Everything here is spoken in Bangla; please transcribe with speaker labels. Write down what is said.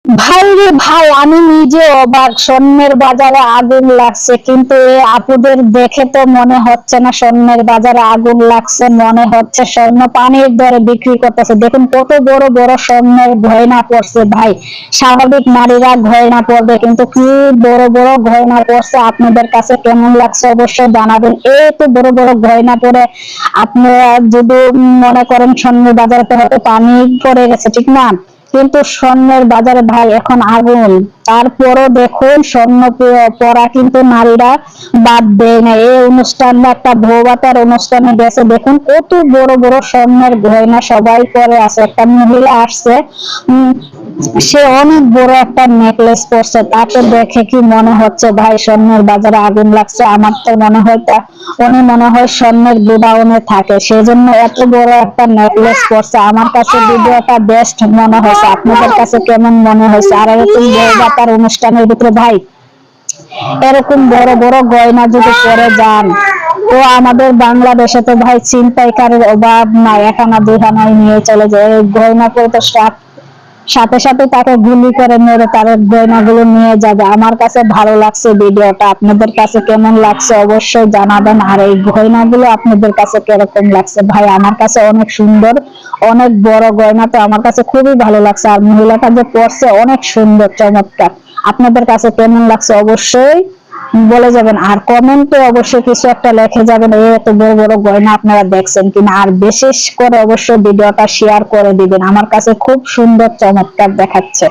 Speaker 1: ভাই রে ভাই, আমি নিজে অবাক। স্বর্ণের বাজারে আগুন লাগছে, কিন্তু এই আপুদের দেখে তো মনে হচ্ছে না স্বর্ণের বাজারে আগুন লাগছে, মনে হচ্ছে স্বর্ণ পানির দরে বিক্রি করতেছে। দেখুন কত বড় বড় স্বর্ণের গয়না পড়ছে ভাই। স্বাভাবিক নারীরা গয়না পরবে, কিন্তু কি বড় বড় গয়না পড়ছে। আপনাদের কাছে কেমন লাগছে অবশ্যই জানাবেন। এই তো বড় বড় গয়না পরে আপনারা যদি মনে করেন স্বর্ণের বাজারে তো হয়তো পানি পড়ে গেছে, ঠিক না? কিন্তু স্বর্ণের বাজারে ভাই এখন আগুন। তারপরও দেখুন স্বর্ণ পরা কিন্তু নারীরা বাদ দেয় না। এই অনুষ্ঠানটা একটা বউভাতের অনুষ্ঠানে গেছে, দেখুন কত বড় বড় স্বর্ণের গয়না সবাই পরে আছে। একটা মহিলা আসছে, সে অনেক বড় একটা নেকলেস পরছে। তাকে দেখে কি মনে হচ্ছে ভাই স্বর্ণের বাজারে আগুন লাগছে? আমার তো মনে হয় উনি মনে হয় স্বর্ণের গোডাউনে থাকে, সেজন্য এত বড় একটা নেকলেস পরছে। আমার কাছে ভিডিওটা বেস্ট মনে হয়েছে। আপনাদের কাছে কেমন মনে হয়েছে? আর এরকম বউভাতের অনুষ্ঠানের ভিতরে ভাই এরকম বড় বড় গয়না যদি পরে যান, তো আমাদের বাংলাদেশে তো ভাই ছিনতাইকারীর অভাব নাই। এখানা দুখানায় নিয়ে চলে যায়। এই গয়না পরে তো সাথে সাথে তাকে গুলি করে মেরে তার গয়নাগুলো নিয়ে যাবে। আমার কাছে ভালো লাগছে ভিডিওটা। আপনাদের কাছে কেমন লাগছে অবশ্যই জানাবেন। আর এই গয়নাগুলো আপনাদের কাছে কিরকম লাগছে? ভাই আমার কাছে অনেক সুন্দর, অনেক বড় গয়না, তো আমার কাছে খুবই ভালো লাগছে। আর মহিলাটা যে পরছে অনেক সুন্দর, চমৎকার। আপনাদের কাছে কেমন লাগছে অবশ্যই বলে যাবেন। আর কমেন্টে অবশ্যই কিছু একটা লিখে যাবেন, এই এত বড় বড় গয়না আপনারা দেখছেন কিনা। আর বিশেষ করে অবশ্যই ভিডিওটা শেয়ার করে দিবেন। আমার কাছে খুব সুন্দর, চমৎকার দেখাচ্ছে।